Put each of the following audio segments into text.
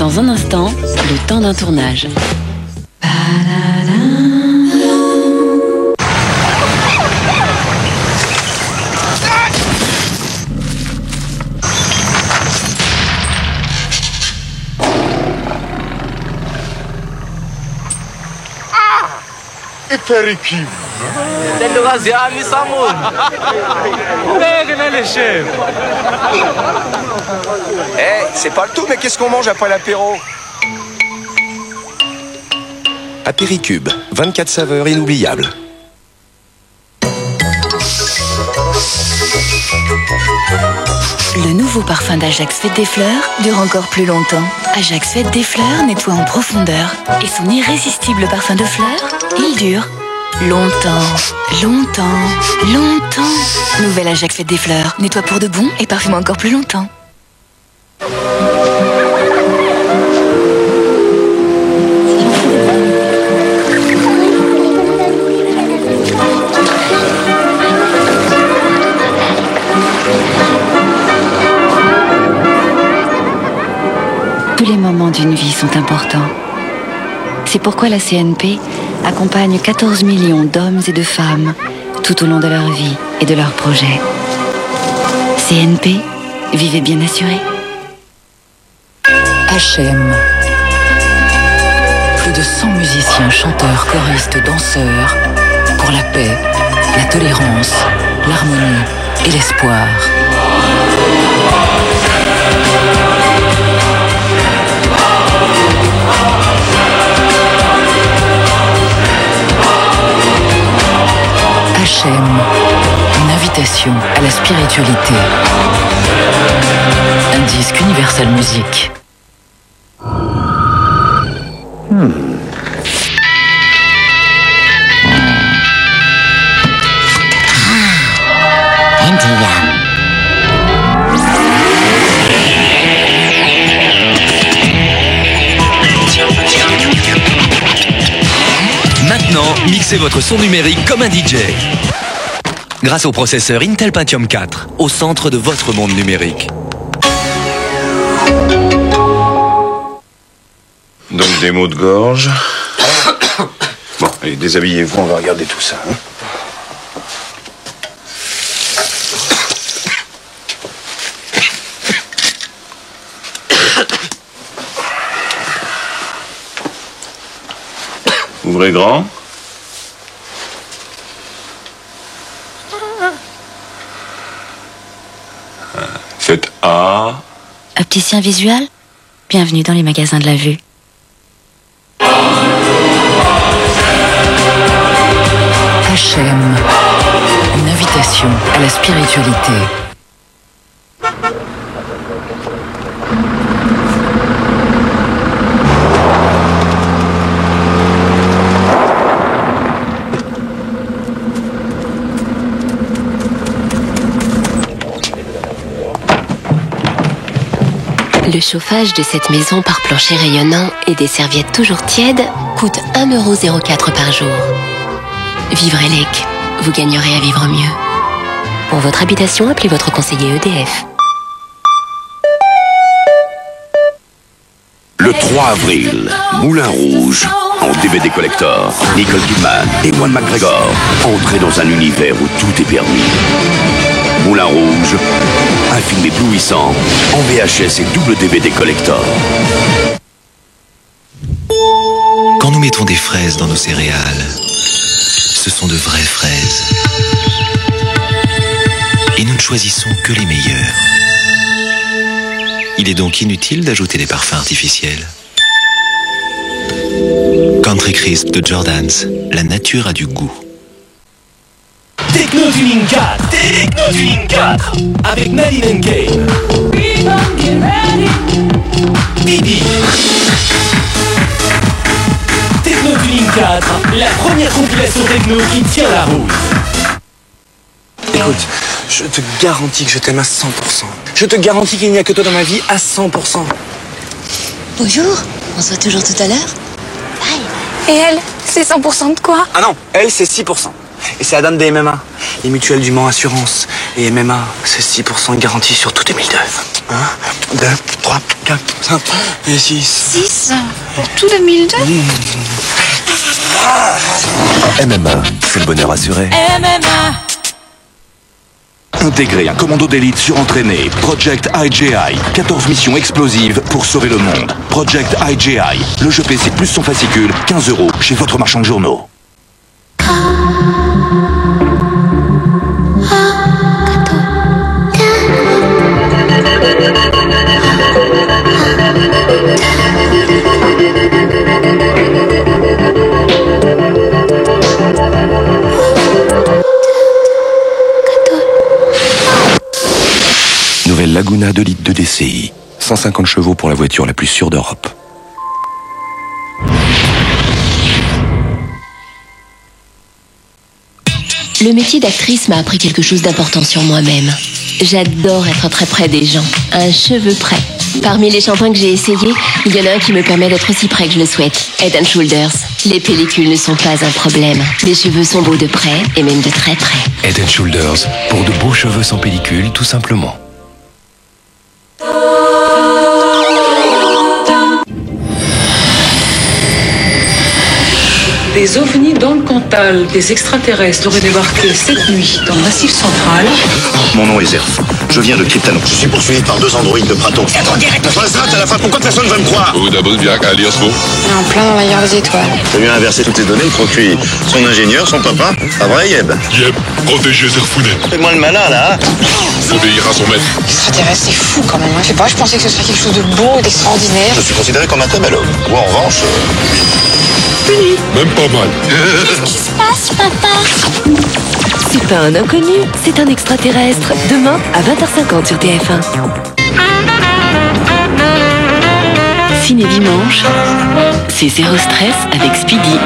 Dans un instant, le temps d'un tournage. Péricube. C'est pas le tout, mais qu'est-ce qu'on mange après l'apéro? Apéricube, 24 saveurs inoubliables. Le nouveau parfum d'Ajax Fête des Fleurs dure encore plus longtemps. Ajax Fête des Fleurs nettoie en profondeur. Et son irrésistible parfum de fleurs, il dure longtemps, longtemps, longtemps. Nouvelle Ajax Fête des Fleurs nettoie pour de bon et parfume encore plus longtemps. Tous les moments d'une vie sont importants. C'est pourquoi la CNP accompagne 14 millions d'hommes et de femmes tout au long de leur vie et de leurs projets. CNP, vivez bien assurés. HM. Plus de 100 musiciens, chanteurs, choristes, danseurs pour la paix, la tolérance, l'harmonie et l'espoir. HM, une invitation à la spiritualité. Un disque Universal Music. Maintenant, mixez votre son numérique comme un DJ. Grâce au processeur Intel Pentium 4, au centre de votre monde numérique. Donc des maux de gorge. Bon, allez, déshabillez-vous, on va regarder tout ça. Hein. Ouvrez grand. Faites A. Opticien visuel, bienvenue dans les magasins de la vue. HM, une invitation à la spiritualité. Le chauffage de cette maison par plancher rayonnant et des serviettes toujours tièdes coûte 1,04 € par jour. Vivre Elec, vous gagnerez à vivre mieux. Pour votre habitation, appelez votre conseiller EDF. Le 3 avril, Moulin Rouge, en DVD collector. Nicole Kidman et Ewan McGregor, entrez dans un univers où tout est permis. Moulin Rouge, un film éblouissant, en VHS et double DVD collector. Quand nous mettons des fraises dans nos céréales, ce sont de vraies fraises. Et nous ne choisissons que les meilleures. Il est donc inutile d'ajouter des parfums artificiels. Country Crisp de Jordans, la nature a du goût. Techno Tuning 4, Techno Tuning 4, avec Nadine Kane, Bibi. Techno Tuning 4, la première compilation techno qui tient la route. Écoute, je te garantis que je t'aime à 100%. Je te garantis qu'il n'y a que toi dans ma vie à 100%. Bonjour, on se voit toujours tout à l'heure. Et elle, c'est 100% de quoi? Ah non, elle c'est 6%. Et c'est la dame des MMA. Les mutuelles du Mans Assurance. Et MMA, c'est 6% de garantie sur tous tes 1002. 1, 2, 3, 4, 5 et 6. 6 pour tout 2002. MMA, c'est le bonheur assuré. MMA. Intégrez un commando d'élite surentraîné. Project IJI. 14 missions explosives pour sauver le monde. Project IJI. Le jeu PC plus son fascicule. 15 € chez votre marchand de journaux. Nouvelle Laguna 2 litres de DCI. 150 chevaux pour la voiture la plus sûre d'Europe. Le métier d'actrice m'a appris quelque chose d'important sur moi-même. J'adore être très près des gens, un cheveu près. Parmi les shampoings que j'ai essayés, il y en a un qui me permet d'être aussi près que je le souhaite. Head & Shoulders. Les pellicules ne sont pas un problème. Les cheveux sont beaux de près et même de très près. Head & Shoulders, pour de beaux cheveux sans pellicule, tout simplement. Des ovnis dans le Cantal, des extraterrestres auraient débarqué cette nuit dans le Massif central. Mon nom est Zerf. Je viens de Kryptano. Je suis poursuivi par 2 androïdes de Praton. À la fin, pourquoi personne ne veut me croire? En plein dans l'ailleurs des étoiles. Je viens inverser toutes les données, le procure. Son ingénieur, son papa. Pas vrai, Yeb? Yeb, protégez Zerfounet. Fais-moi le malin, là. Obéir à son maître. Extraterrestre, c'est fou quand même. Je sais pas, je pensais que ce serait quelque chose de beau et d'extraordinaire. Je suis considéré comme un très bel homme. Ou en revanche... Même pas mal. Qu'est-ce qui se passe, papa? C'est pas un inconnu, c'est un extraterrestre. Demain à 20h50 sur TF1. Ciné dimanche, c'est Zéro Stress avec Speedy.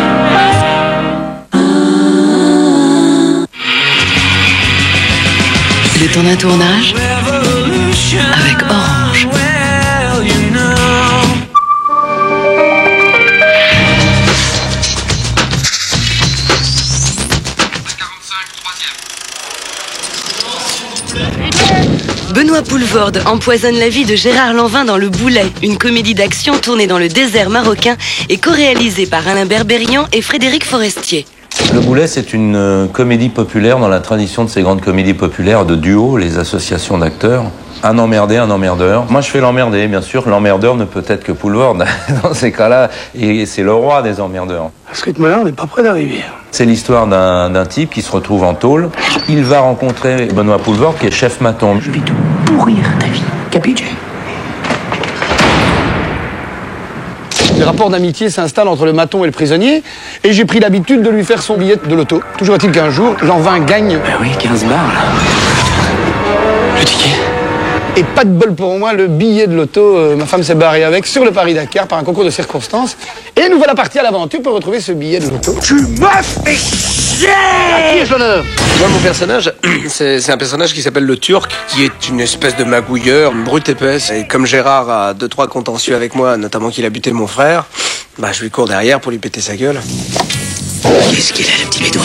Le temps d'un tournage avec Orange. Benoît Poelvoorde empoisonne la vie de Gérard Lanvin dans Le Boulet, une comédie d'action tournée dans le désert marocain et co-réalisée par Alain Berberian et Frédéric Forestier. Le Boulet, c'est une comédie populaire dans la tradition de ces grandes comédies populaires de duo, les associations d'acteurs. Un emmerdé, un emmerdeur. Moi, je fais l'emmerdé, bien sûr. L'emmerdeur ne peut être que Poelvoorde dans ces cas-là. Et c'est le roi des emmerdeurs. À ce rythme-là, on n'est pas près d'arriver. C'est l'histoire d'un type qui se retrouve en tôle. Il va rencontrer Benoît Poelvoorde, qui est chef maton. Je vais te pourrir ta vie. Capiche? Les rapports d'amitié s'installent entre le maton et le prisonnier, et j'ai pris l'habitude de lui faire son billet de loto. Toujours est-il qu'un jour, Lanvin gagne... Ben oui, 15 bars, là. Le ticket. Et pas de bol pour moi, le billet de loto, ma femme s'est barrée avec sur le Paris-Dakar par un concours de circonstances. Et nous voilà partis à l'aventure pour retrouver ce billet de loto. Tu m'as fait chier! À qui ai-je l'honneur? Moi, mon personnage, c'est un personnage qui s'appelle le Turc, qui est une espèce de magouilleur, une brute épaisse. Et comme Gérard a 2-3 contentieux avec moi, notamment qu'il a buté mon frère, bah je lui cours derrière pour lui péter sa gueule. Qu'est-ce qu'il a, le petit bédouin?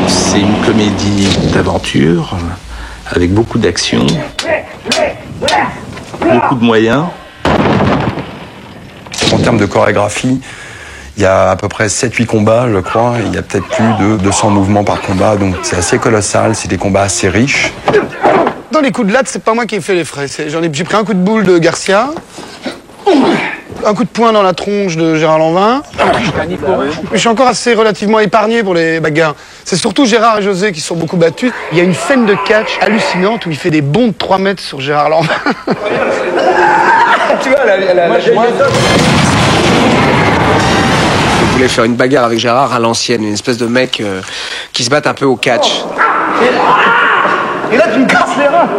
C'est une comédie d'aventure, avec beaucoup d'action, beaucoup de moyens. En termes de chorégraphie, il y a à peu près 7-8 combats, je crois. Il y a peut-être plus de 200 mouvements par combat, donc c'est assez colossal, c'est des combats assez riches. Dans les coups de latte, c'est pas moi qui ai fait les frais. J'ai pris un coup de boule de Garcia, un coup de poing dans la tronche de Gérard Lanvin. Je suis encore assez relativement épargné pour les bagarres. C'est surtout Gérard et José qui sont beaucoup battus. Il y a une scène de catch hallucinante où il fait des bonds de 3 mètres sur Gérard Lanvin. Tu vois, je voulais faire une bagarre avec Gérard à l'ancienne, une espèce de mec qui se bat un peu au catch. Et là, tu me casses les reins.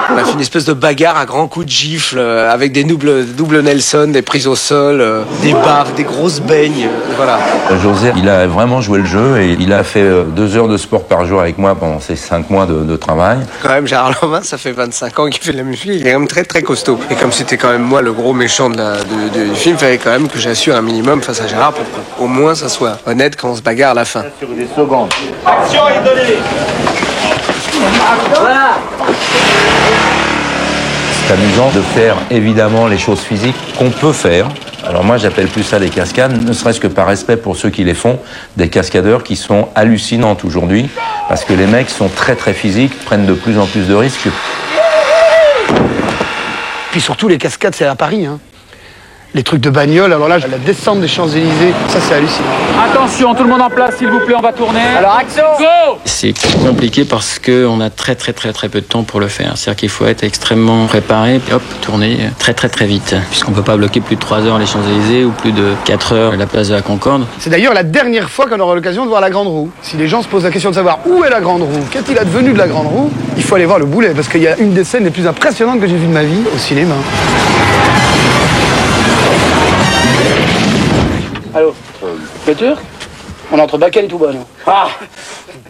On a fait une espèce de bagarre à grands coups de gifle, avec des doubles Nelson, des prises au sol, des baffes, des grosses beignes, voilà. José, il a vraiment joué le jeu et il a fait 2 heures de sport par jour avec moi pendant ces 5 mois de travail. Quand même, Gérard Lanvin, ça fait 25 ans qu'il fait de la musique, il est quand même très très costaud. Et comme c'était quand même moi le gros méchant du film, il fallait quand même que j'assure un minimum face à Gérard pour qu'au moins ça soit honnête quand on se bagarre à la fin. Sur des secondes. Action est donnée. Voilà. C'est amusant de faire évidemment les choses physiques qu'on peut faire. Alors moi j'appelle plus ça des cascades, ne serait-ce que par respect pour ceux qui les font, des cascadeurs qui sont hallucinantes aujourd'hui, parce que les mecs sont très très physiques, prennent de plus en plus de risques. Puis surtout les cascades, c'est à Paris, hein. Les trucs de bagnole, alors là, la descente des Champs-Élysées, ça c'est hallucinant. Attention, tout le monde en place, s'il vous plaît, on va tourner. Alors, action, go! C'est compliqué parce qu'on a très peu de temps pour le faire. C'est-à-dire qu'il faut être extrêmement préparé, et hop, tourner très vite. Puisqu'on ne peut pas bloquer plus de 3 heures les Champs-Élysées ou plus de 4 heures la place de la Concorde. C'est d'ailleurs la dernière fois qu'on aura l'occasion de voir la Grande Roue. Si les gens se posent la question de savoir où est la Grande Roue, qu'est-il advenu de la Grande Roue, il faut aller voir le Boulet, parce qu'il y a une des scènes les plus impressionnantes que j'ai vues de ma vie au cinéma. Allô, Peter? On est entre Bakel et Touba, nous. Ah!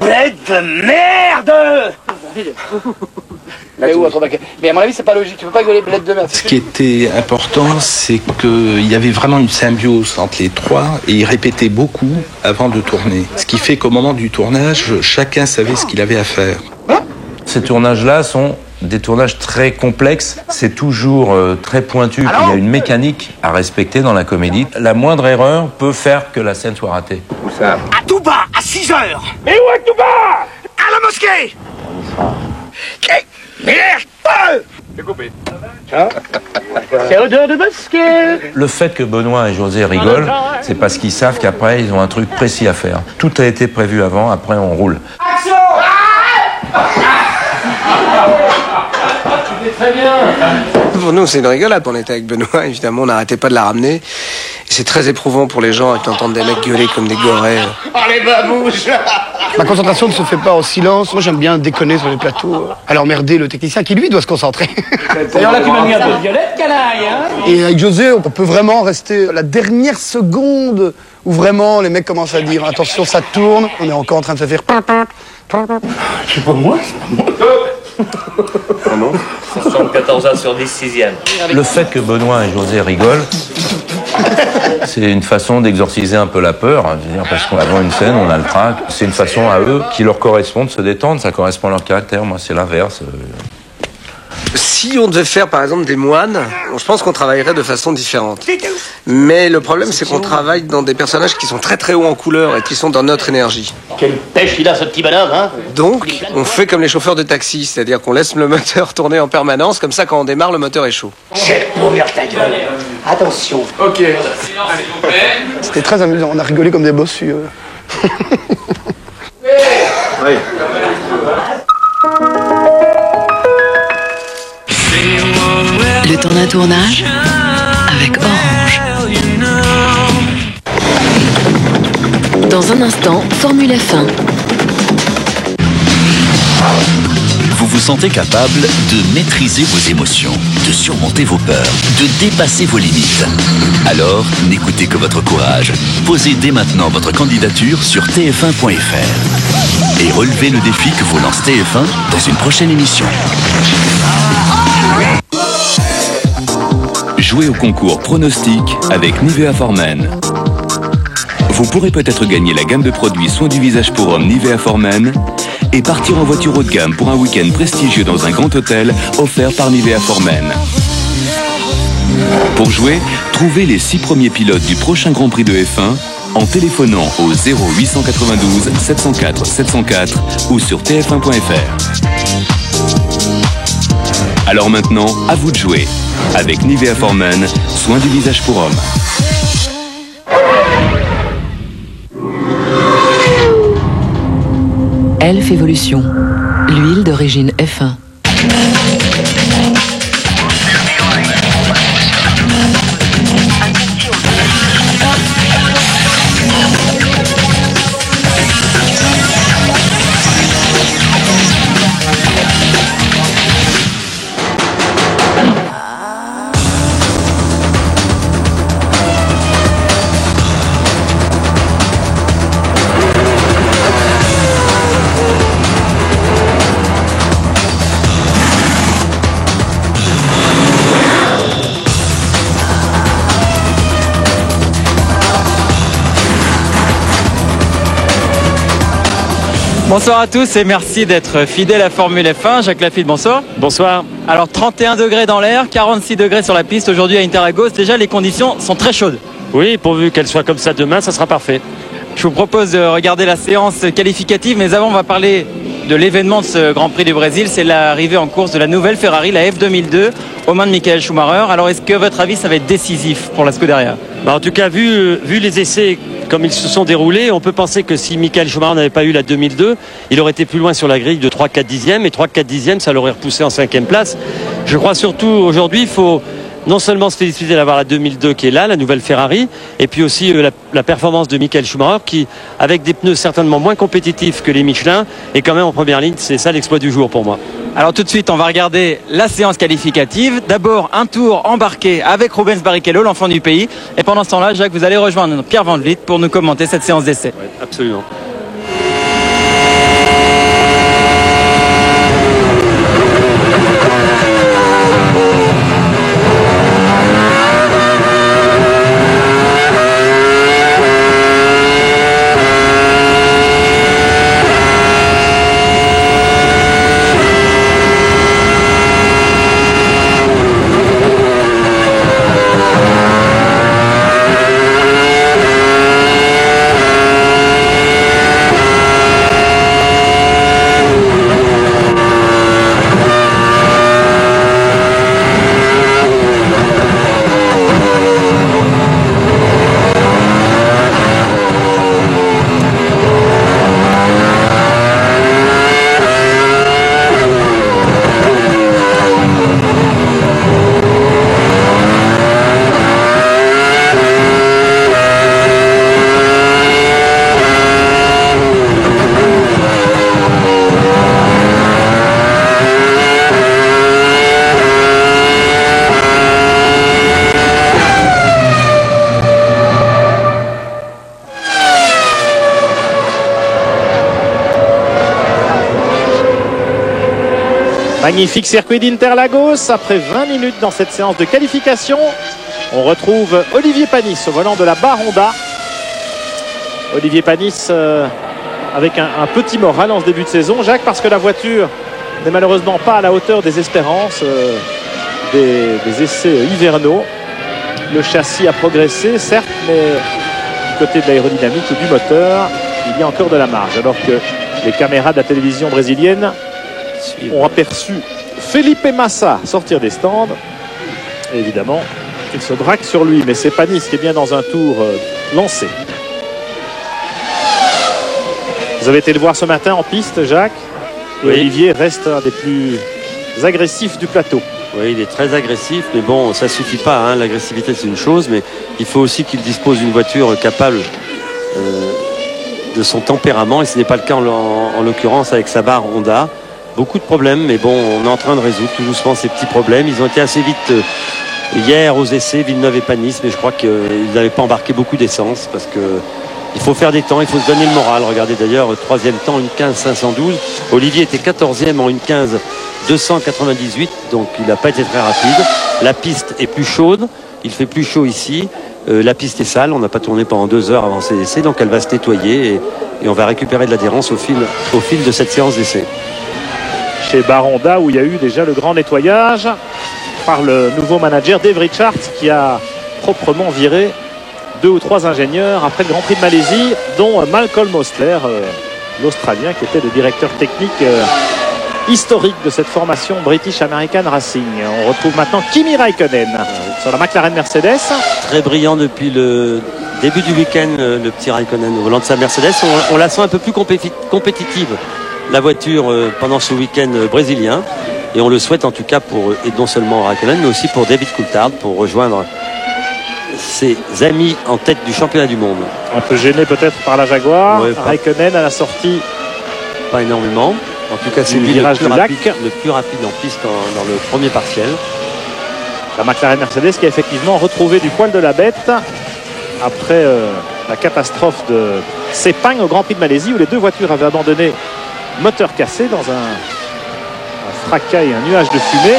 Bled de merde! Mais où entre Bakel? Mais à mon avis, c'est pas logique. Tu peux pas gueuler bled de merde. Ce qui était important, c'est qu'il y avait vraiment une symbiose entre les trois et ils répétaient beaucoup avant de tourner. Ce qui fait qu'au moment du tournage, chacun savait ce qu'il avait à faire. Ces tournages-là sont des tournages très complexes, c'est toujours très pointu, il y a une mécanique à respecter dans la comédie. La moindre erreur peut faire que la scène soit ratée. Où ça? À Touba, à 6 heures. Mais où est Touba? À la mosquée. Merde! C'est coupé. C'est odeur de mosquée. Le fait que Benoît et José rigolent, c'est parce qu'ils savent qu'après, ils ont un truc précis à faire. Tout a été prévu avant, après on roule. Action! Très bien. Pour nous, c'est une rigolade. On était avec Benoît, évidemment, on n'arrêtait pas de la ramener. Et c'est très éprouvant pour les gens d'entendre des mecs gueuler comme des gorées. Allez, babouche! Ma concentration ne se fait pas en silence. Moi, j'aime bien déconner sur les plateaux. Alors emmerder le technicien qui, lui, doit se concentrer. D'ailleurs, là, tu m'as mis un peu de violette, canaille, hein? Et avec José, on peut vraiment rester la dernière seconde où vraiment les mecs commencent à dire attention, ça tourne. On est encore en train de se faire. C'est pas moi, Ah non? 74 ans sur 10, 6e. Le fait que Benoît et José rigolent, c'est une façon d'exorciser un peu la peur, hein, je veux dire, parce qu'avant une scène, on a le trac. C'est une façon à eux qui leur correspond de se détendre, ça correspond à leur caractère. Moi, c'est l'inverse. Si on devait faire par exemple des moines, je pense qu'on travaillerait de façon différente. Mais le problème, c'est qu'on travaille dans des personnages qui sont très hauts en couleur et qui sont dans notre énergie. Quelle pêche il a, ce petit bonhomme, hein? Donc, on fait comme les chauffeurs de taxi, c'est-à-dire qu'on laisse le moteur tourner en permanence, comme ça quand on démarre, le moteur est chaud. C'est pour ouvrir ta gueule. Attention. Ok. C'était très amusant, on a rigolé comme des bossus. Oui. Le temps d'un tournage avec Orange. Dans un instant, Formule F1. Vous vous sentez capable de maîtriser vos émotions, de surmonter vos peurs, de dépasser vos limites. Alors, n'écoutez que votre courage. Posez dès maintenant votre candidature sur tf1.fr et relevez le défi que vous lance TF1 dans une prochaine émission. Jouez au concours Pronostic avec Nivea For Men. Vous pourrez peut-être gagner la gamme de produits soins du visage pour hommes Nivea For Men et partir en voiture haut de gamme pour un week-end prestigieux dans un grand hôtel offert par Nivea For Men. Pour jouer, trouvez les 6 premiers pilotes du prochain Grand Prix de F1 en téléphonant au 0892 704 704 ou sur tf1.fr. Alors maintenant, à vous de jouer avec Nivea For Men, soin du visage pour hommes. Elf Evolution, l'huile d'origine F1. Bonsoir à tous et merci d'être fidèles à Formule F1. Jacques Lafitte, bonsoir. Bonsoir. Alors 31 degrés dans l'air, 46 degrés sur la piste aujourd'hui à Interlagos. Déjà les conditions sont très chaudes. Oui, pourvu qu'elle soit comme ça demain, ça sera parfait. Je vous propose de regarder la séance qualificative, mais avant on va parler de l'événement de ce Grand Prix du Brésil. C'est l'arrivée en course de la nouvelle Ferrari, la F2002, aux mains de Michael Schumacher. Alors est-ce que votre avis ça va être décisif pour la Scuderia? En tout cas, vu les essais comme ils se sont déroulés, on peut penser que si Michael Schumacher n'avait pas eu la 2002, il aurait été plus loin sur la grille de 3-4 dixièmes, et 3-4 dixièmes, ça l'aurait repoussé en 5e place. Je crois surtout aujourd'hui, il faut non seulement se féliciter d'avoir la 2002 qui est là, la nouvelle Ferrari, et puis aussi la performance de Michael Schumacher qui, avec des pneus certainement moins compétitifs que les Michelin, est quand même en première ligne. C'est ça l'exploit du jour pour moi. Alors tout de suite, on va regarder la séance qualificative. D'abord, un tour embarqué avec Rubens Barrichello, l'enfant du pays. Et pendant ce temps-là, Jacques, vous allez rejoindre Pierre Van Vliet pour nous commenter cette séance d'essai. Ouais, absolument. Magnifique circuit d'Interlagos. Après 20 minutes dans cette séance de qualification, on retrouve Olivier Panis au volant de la barre Honda. Olivier Panis avec un petit moral en ce début de saison, Jacques, parce que la voiture n'est malheureusement pas à la hauteur des espérances des essais hivernaux. Le châssis a progressé, certes, mais du côté de l'aérodynamique ou du moteur, il y a encore de la marge. Alors que les caméras de la télévision brésilienne ont aperçu Felipe Massa sortir des stands. Et évidemment, il se braque sur lui, mais c'est Panis qui est bien dans un tour lancé. Vous avez été le voir ce matin en piste, Jacques. Et oui. Olivier reste un des plus agressifs du plateau. Oui, il est très agressif, mais bon, ça suffit pas, hein. L'agressivité, c'est une chose, mais il faut aussi qu'il dispose d'une voiture capable de son tempérament, et ce n'est pas le cas en l'occurrence avec sa barre Honda. Beaucoup de problèmes, mais bon, on est en train de résoudre tout doucement ces petits problèmes. Ils ont été assez vite hier aux essais, Villeneuve et Panis, mais je crois qu'ils n'avaient pas embarqué beaucoup d'essence, parce que il faut faire des temps, il faut se donner le moral. Regardez d'ailleurs, troisième temps, une 15-512. Olivier était 14e en une 15-298, donc il n'a pas été très rapide. La piste est plus chaude, il fait plus chaud ici. La piste est sale, on n'a pas tourné pendant 2 heures avant ces essais, donc elle va se nettoyer et on va récupérer de l'adhérence au fil de cette séance d'essai. Chez Baronda, où il y a eu déjà le grand nettoyage par le nouveau manager Dave Richards, qui a proprement viré 2 ou 3 ingénieurs après le Grand Prix de Malaisie, dont Malcolm Ostler, l'Australien, qui était le directeur technique historique de cette formation British American Racing. On retrouve maintenant Kimi Raikkonen sur la McLaren Mercedes. Très brillant depuis le début du week-end, le petit Raikkonen au volant de sa Mercedes. On la sent un peu plus compétitive, la voiture, pendant ce week-end brésilien. Et on le souhaite en tout cas pour, et non seulement Raikkonen, mais aussi pour David Coulthard, pour rejoindre ses amis en tête du championnat du monde. Un peu gêné peut-être par la Jaguar. Ouais, Raikkonen à la sortie. Pas énormément. En tout cas, c'est lui le plus rapide en piste dans le premier partiel. La McLaren Mercedes qui a effectivement retrouvé du poil de la bête après la catastrophe de Sepang au Grand Prix de Malaisie, où les 2 voitures avaient abandonné moteur cassé dans un fracas et un nuage de fumée.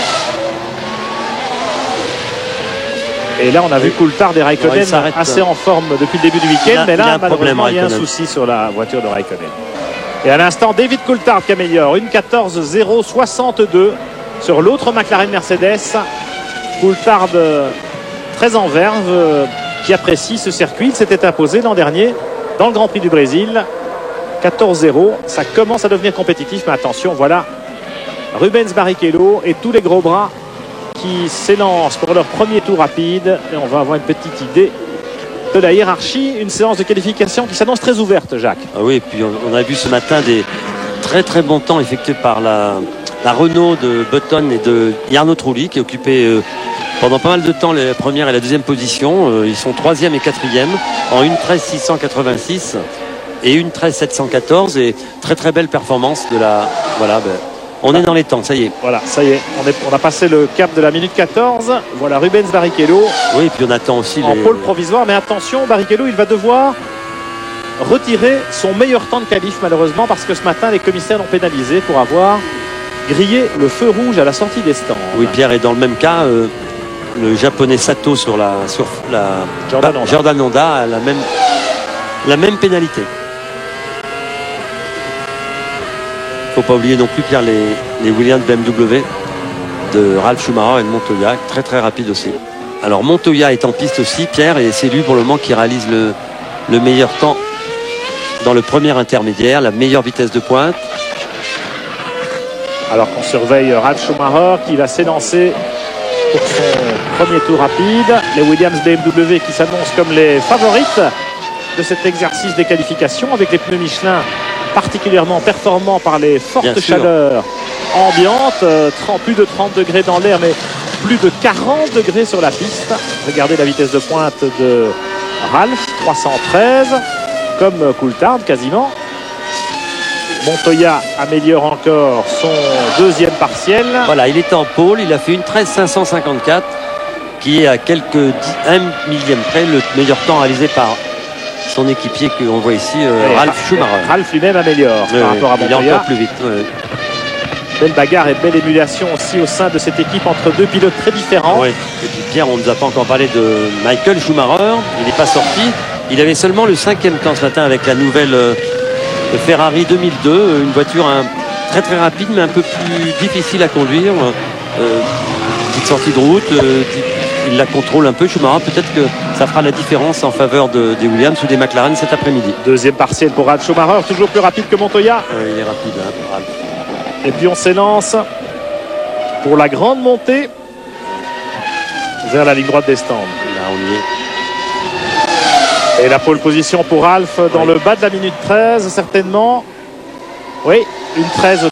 Et là, on a vu Coulthard et Raikkonen assez en forme depuis le début du week-end. Mais là, malheureusement, il y a un souci sur la voiture de Raikkonen. Et à l'instant, David Coulthard qui améliore. Une 14.062 sur l'autre McLaren Mercedes. Coulthard très en verve, qui apprécie ce circuit. Il s'était imposé l'an dernier dans le Grand Prix du Brésil. 14-0. Ça commence à devenir compétitif, mais attention, voilà Rubens Barrichello et tous les gros bras qui s'élancent pour leur premier tour rapide. Et on va avoir une petite idée de la hiérarchie. Une séance de qualification qui s'annonce très ouverte, Jacques. Ah oui, et puis on a vu ce matin des très très bons temps effectués par la Renault de Button et de Jarno Trulli qui occupait pendant pas mal de temps la première et la deuxième position. Ils sont 3e et 4e en 1.13.686 et 1.13.714 et très très belle performance de la... Voilà, on est dans les temps, ça y est. Voilà, ça y est, on a passé le cap de la minute 14. Voilà Rubens Barrichello. Oui, et puis on attend aussi en pôle provisoire, mais attention, Barrichello, il va devoir retirer son meilleur temps de qualif malheureusement parce que ce matin les commissaires l'ont pénalisé pour avoir grillé le feu rouge à la sortie des stands. Oui, Pierre, et dans le même cas, le japonais Sato sur la Jordan Honda a la même pénalité. Il ne faut pas oublier non plus, Pierre, les Williams BMW de Ralf Schumacher et de Montoya, très très rapide aussi. Alors Montoya est en piste aussi, Pierre, et c'est lui pour le moment qui réalise le meilleur temps dans le premier intermédiaire, la meilleure vitesse de pointe. Alors qu'on surveille Ralf Schumacher qui va s'élancer pour son premier tour rapide. Les Williams BMW qui s'annoncent comme les favorites de cet exercice des qualifications avec les pneus Michelin particulièrement performants par les fortes chaleurs ambiantes. Plus de 30 degrés dans l'air, mais plus de 40 degrés sur la piste. Regardez la vitesse de pointe de Ralf, 313, comme Coulthard quasiment. Montoya améliore encore son deuxième partiel. Voilà, il est en pôle, il a fait une 13.554 qui est à quelques 1 millième près le meilleur temps réalisé par son équipier qu'on voit ici, Ralf Schumacher. Ralf lui-même améliore par rapport à Montoya. Il est encore plus vite. Belle bagarre et belle émulation aussi au sein de cette équipe entre deux pilotes très différents. Oui. Et puis Pierre, on ne nous a pas encore parlé de Michael Schumacher. Il n'est pas sorti. Il avait seulement le 5e temps ce matin avec la nouvelle Ferrari 2002. Une voiture très très rapide mais un peu plus difficile à conduire. Petite sortie de route. Il la contrôle un peu, Schumacher. Peut-être que ça fera la différence en faveur des Williams ou des McLaren cet après-midi. Deuxième partiel pour Ralf Schumacher, toujours plus rapide que Montoya. Il est rapide, Ralf. Et puis on s'élance pour la grande montée vers la ligne droite des stands. Là, on y est. Et la pole position pour Ralf dans le bas de la minute 13, certainement. Oui, une 13.3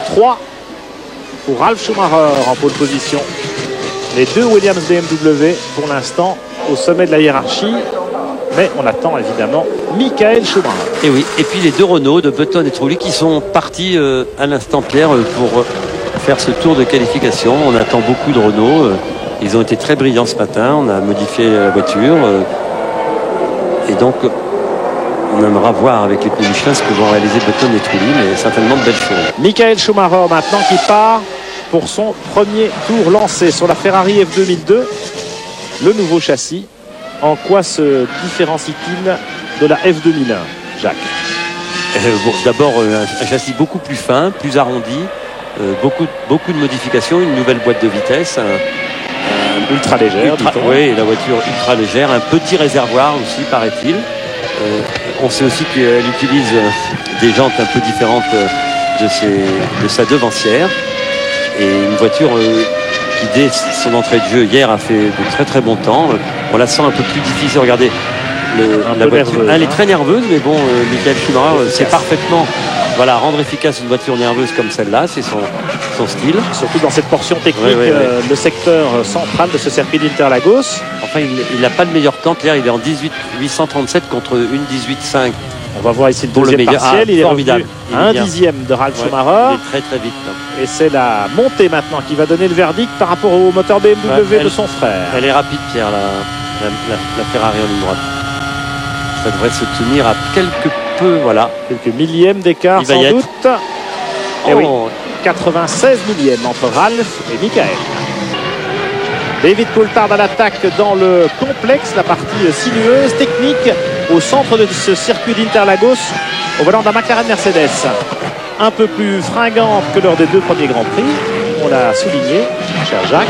pour Ralf Schumacher en pole position. Les deux Williams BMW pour l'instant au sommet de la hiérarchie. Mais on attend évidemment Michael Schumacher. Et oui, et puis les deux Renault de Button et Trulli qui sont partis à l'instant, Pierre, pour faire ce tour de qualification. On attend beaucoup de Renault. Ils ont été très brillants ce matin. On a modifié la voiture. Et donc, on aimera voir avec les pneus Michelin ce que vont réaliser Button et Trulli, mais certainement de belles choses. Michael Schumacher maintenant qui part pour son premier tour lancé sur la Ferrari F2002. Le nouveau châssis. En quoi se différencie-t-il de la F2001, Jacques? D'abord, un châssis beaucoup plus fin, plus arrondi, beaucoup de modifications, une nouvelle boîte de vitesse, ultra légère. Oui, la voiture ultra légère, un petit réservoir aussi, paraît-il. On sait aussi qu'elle utilise des jantes un peu différentes de sa devancière. Et une voiture qui, dès son entrée de jeu hier, a fait de très très bons temps. On la sent un peu plus difficile. Regardez, la voiture, nerveuse, elle est très nerveuse, mais bon, Michael Schumacher sait parfaitement rendre efficace une voiture nerveuse comme celle-là. C'est son style. Surtout dans cette portion technique, le secteur central de ce circuit d'Interlagos. Enfin, il n'a pas le meilleur temps. Claire, il est en 18.837 contre 1.18.5. On va voir ici le deuxième partiel. Il est formidable. Un dixième de Ralf Schumacher. Il est très très vite. Et c'est la montée maintenant qui va donner le verdict par rapport au moteur BMW de son frère. Elle est rapide, Pierre, la Ferrari en ligne droite. Ça devrait se tenir à quelques millièmes d'écart sans doute. Et oui, 96 millièmes entre Ralf et Michael. David Coulthard à l'attaque dans le complexe, la partie sinueuse, technique, au centre de ce circuit d'Interlagos, au volant de la McLaren Mercedes. un peu plus fringante que lors des 2 premiers Grands Prix. On l'a souligné, cher Jacques,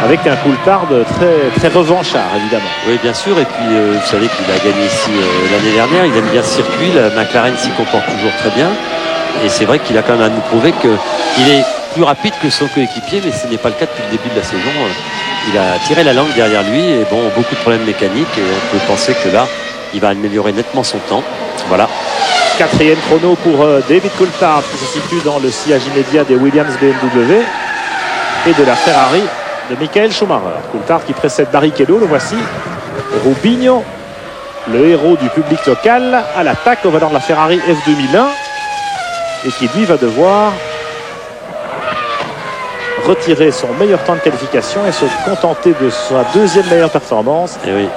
avec un Coulthard très, très revanchard, évidemment. Oui, bien sûr. Et puis, vous savez qu'il a gagné ici l'année dernière. Il aime bien ce circuit. La McLaren s'y comporte toujours très bien. Et c'est vrai qu'il a quand même à nous prouver qu'il est plus rapide que son coéquipier, mais ce n'est pas le cas depuis le début de la saison. Il a tiré la langue derrière lui et bon, beaucoup de problèmes mécaniques. Et on peut penser que là, il va améliorer nettement son temps. Voilà. 4e chrono pour David Coulthard, qui se situe dans le sillage immédiat des Williams BMW et de la Ferrari de Michael Schumacher. Coulthard qui précède Barrichello, le voici. Rubinho, le héros du public local, à l'attaque au volant de la Ferrari F2001 et qui lui va devoir retirer son meilleur temps de qualification et se contenter de sa 2e meilleure performance. Et oui.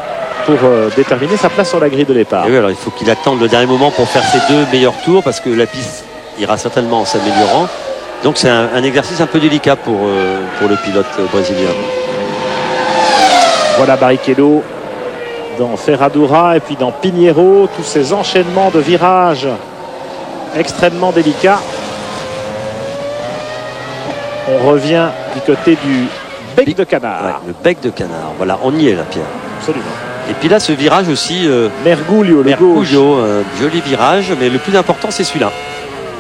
Pour déterminer sa place sur la grille de départ. Et oui, alors il faut qu'il attende le dernier moment pour faire ses 2 meilleurs tours parce que la piste ira certainement en s'améliorant. Donc c'est un exercice un peu délicat pour le pilote brésilien. Voilà Barrichello dans Ferradura et puis dans Pinheiro, tous ces enchaînements de virages extrêmement délicats. On revient du côté du bec de canard. Ouais, le bec de canard. Voilà, on y est là, Pierre. Absolument. Et puis là, ce virage aussi. Merguglio, le gauche. Joli virage, mais le plus important, c'est celui-là.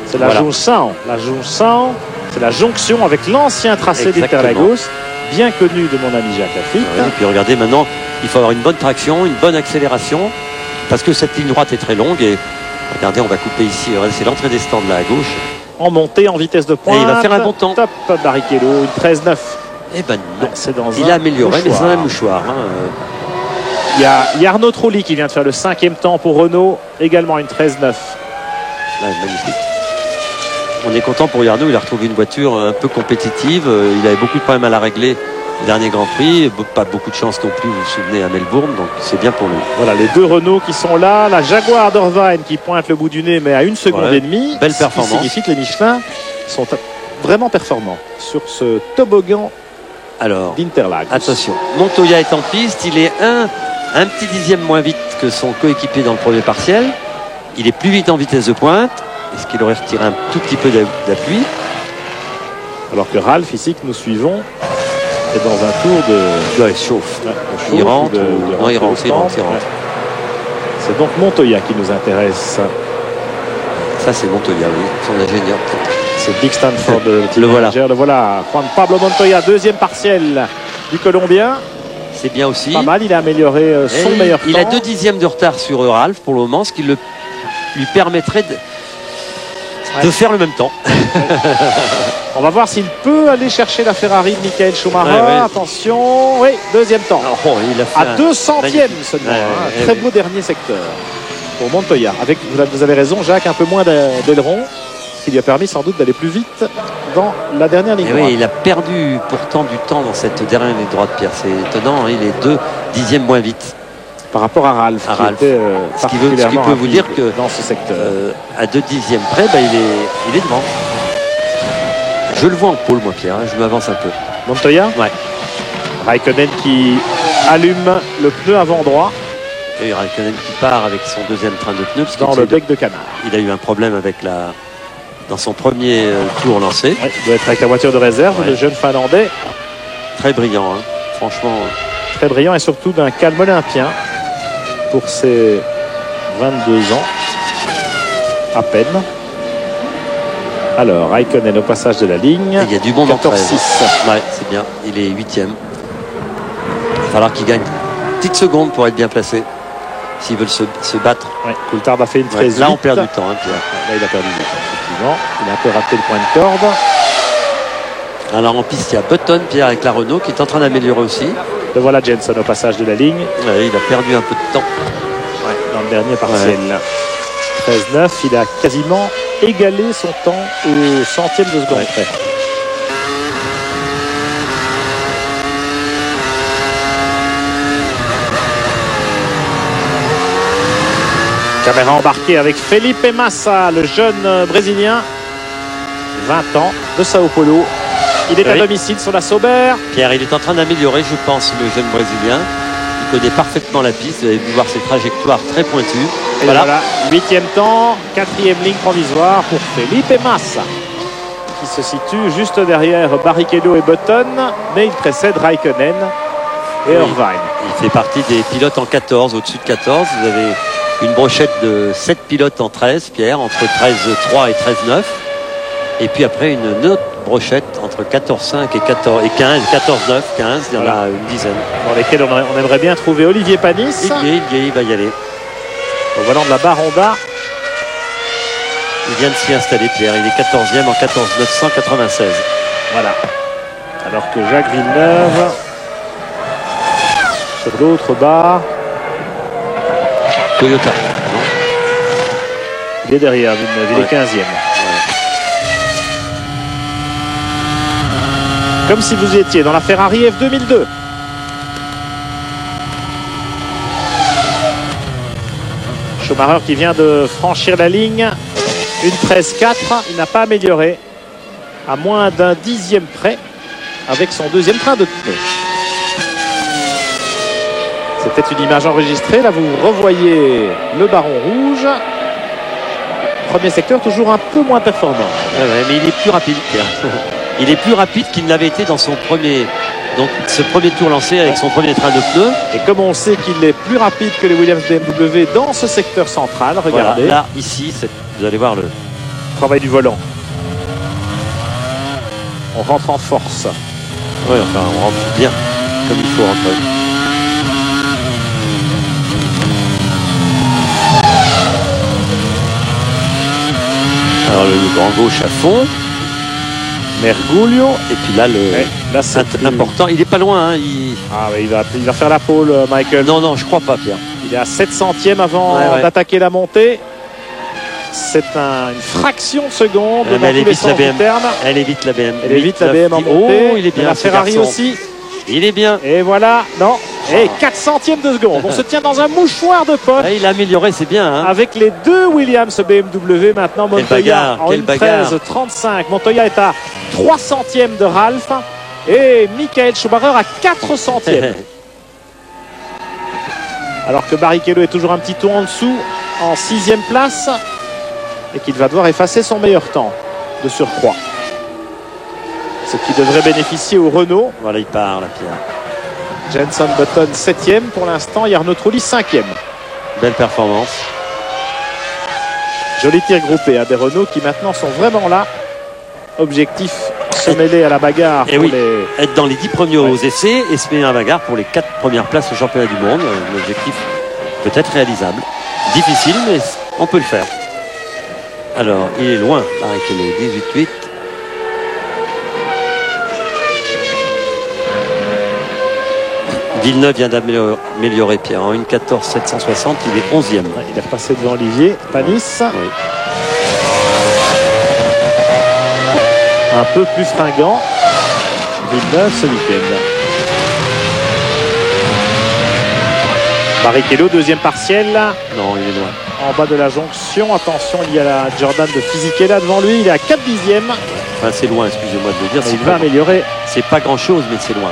C'est la jonction. La jonction, c'est la jonction avec l'ancien tracé d'Interlagos, bien connu de mon ami Jacques Lafitte. Ouais, et puis regardez, maintenant, il faut avoir une bonne traction, une bonne accélération, parce que cette ligne droite est très longue. Et regardez, on va couper ici. C'est l'entrée des stands là à gauche. En montée, en vitesse de pointe. Et il va faire un bon temps. Top Barrichello, une 13-9. Eh ben non. C'est dans il a amélioré, mais c'est dans un mouchoir. Il y a Arnaud Trulli qui vient de faire le 5e temps pour Renault, également une 13-9. Là, magnifique. On est content pour Arnaud, il a retrouvé une voiture un peu compétitive. Il avait beaucoup de problèmes à la régler le dernier Grand Prix. Pas beaucoup de chance non plus, vous vous souvenez, à Melbourne, donc c'est bien pour lui. Voilà les 2 Renault qui sont là. La Jaguar d'Irvine qui pointe le bout du nez, mais à 1 seconde et demie. Belle performance. Ce qui signifie que les Michelin sont vraiment performants sur ce toboggan d'Interlagos. Attention, Montoya est en piste, il est un petit dixième moins vite que son coéquipier dans le premier partiel. Il est plus vite en vitesse de pointe. Est-ce qu'il aurait retiré un tout petit peu d'appui? Alors que Ralph, ici, que nous suivons, est dans un tour de... Ouais, il chauffe. Il rentre. Il rentre. C'est donc Montoya qui nous intéresse. Ça, c'est Montoya, oui. Son ingénieur. C'est Big Stanford, le voilà. Le voilà. Juan Pablo Montoya, 2e partiel du Colombien. C'est bien aussi. Pas mal, il a amélioré son meilleur temps. Il a 2 dixièmes de retard sur Ralph pour le moment, ce qui lui permettrait de faire le même temps. On va voir s'il peut aller chercher la Ferrari de Michael Schumacher. Attention, oui, 2e temps. Il a fait à 200e seulement. Très beau dernier secteur pour Montoya. Avec, vous avez raison, Jacques, un peu moins d'aileron, ce qui lui a permis sans doute d'aller plus vite dans la dernière ligne droite. Oui, il a perdu pourtant du temps dans cette dernière ligne droite, Pierre. C'est étonnant, il est 2 dixièmes moins vite. Par rapport à Ralph, ce qui peut vous dire que dans ce secteur, à 2 dixièmes près, il est devant. Je le vois en pôle, moi, Pierre. Je m'avance un peu. Montoya. Ouais. Raikkonen qui allume le pneu avant droit. Et Raikkonen qui part avec son 2e train de pneus. Dans le bec de canard. Il a eu un problème avec dans son premier tour lancé. Ouais, il doit être avec la voiture de réserve, le jeune Finlandais. Très brillant, hein. Franchement. Très brillant et surtout d'un calme olympien pour ses 22 ans à peine. Alors Raikkonen au passage de la ligne. Il y a du bon 14-6. Ouais, c'est bien. Il est 8e. Il va falloir qu'il gagne une petite seconde pour être bien placé s'ils veulent se battre. Ouais, Coulthard a fait une 13. Là on perd du temps, hein, Pierre. Là il a perdu du temps, effectivement. Il a un peu raté le point de corde. Alors en piste il y a Button, Pierre, avec la Renault qui est en train d'améliorer aussi. Le voilà Jenson au passage de la ligne. Ouais, il a perdu un peu de temps dans le dernier partiel. 13-9, il a quasiment égalé son temps au centième de seconde près. Caméra embarquée avec Felipe Massa, le jeune Brésilien, 20 ans, de Sao Paulo. Il est à domicile sur la Sauber. Pierre, il est en train d'améliorer, je pense, le jeune Brésilien. Il connaît parfaitement la piste. Vous avez pu voir ses trajectoires très pointues. Et voilà, 8e temps, 4e ligne provisoire pour Felipe Massa, qui se situe juste derrière Barrichello et Button, mais il précède Raikkonen et Irvine. Il fait partie des pilotes en 14, au-dessus de 14. Vous avez une brochette de 7 pilotes en 13, Pierre, entre 13-3 et 13-9. Et puis après une autre brochette entre 14-5 et 15, 14-9, 15, il y en a une dizaine. Dans lesquels on aimerait bien trouver Olivier Panis. Il va y aller. Au volant de la barre Honda. Il vient de s'y installer, Pierre. Il est 14e en 14-996. Voilà. Alors que Jacques Villeneuve, sur l'autre barre, Toyota. Il est derrière Villeneuve, il est 15e. Comme si vous étiez dans la Ferrari F2002. Schumacher qui vient de franchir la ligne. Une 13-4, il n'a pas amélioré. À moins d'un 10e près avec son deuxième train de pneus. C'était une image enregistrée. Là, vous revoyez le Baron Rouge. Premier secteur, toujours un peu moins performant. Mais il est plus rapide, Pierre. Il est plus rapide qu'il ne l'avait été dans son premier, donc ce premier tour lancé avec son premier train de pneus. Et comme on sait qu'il est plus rapide que les Williams BMW dans ce secteur central, regardez. Voilà, là, ici, vous allez voir le travail du volant. On rentre en force. Oui, enfin, on rentre bien, comme il faut rentrer. Alors le grand gauche à fond. Merguglio. Et puis là, c'est important. Il est pas loin. Hein. Il va faire la pole, Michael. Non, je crois pas, Pierre. Il est à 7 centièmes avant d'attaquer la montée. C'est une fraction de seconde. Elle évite la BM. Elle évite la BM. Elle évite la BM en montée. Oh, il est bien. La Ferrari aussi. Il est bien. Et voilà. Non. Et 4 centièmes de seconde. On se tient dans un mouchoir de poche. Il a amélioré, c'est bien. Hein. Avec les deux Williams BMW maintenant. Montoya en 13-35. Montoya est à 3 centièmes de Ralph. Et Michael Schumacher à 4 centièmes. Alors que Barrichello est toujours un petit tour en dessous, en 6e place. Et qu'il va devoir effacer son meilleur temps de surcroît. Ce qui devrait bénéficier au Renault. Voilà, il part, la Pierre. Jenson Button 7e pour l'instant, Jarno Trulli 5e. Belle performance. Joli tir groupé à des Renault qui maintenant sont vraiment là. Objectif, se mêler à la bagarre. Et être dans les 10 premiers aux essais et se mêler à la bagarre pour les 4 premières places au championnat du monde. Un objectif peut-être réalisable. Difficile, mais on peut le faire. Alors, il est loin, Barrichello, 18-8. Villeneuve vient d'améliorer, Pierre. En 1.14.760, il est 11e. Il a passé devant Olivier Panis. Oui. Un peu plus fringant. Villeneuve ce week-end. Barrichello, deuxième partiel. Non, il est loin. En bas de la jonction, attention, il y a la Jordan de Fisichella devant lui. Il est à 4 dixièmes. Enfin, c'est loin, excusez-moi de le dire. Il va améliorer. C'est pas grand-chose, mais c'est loin.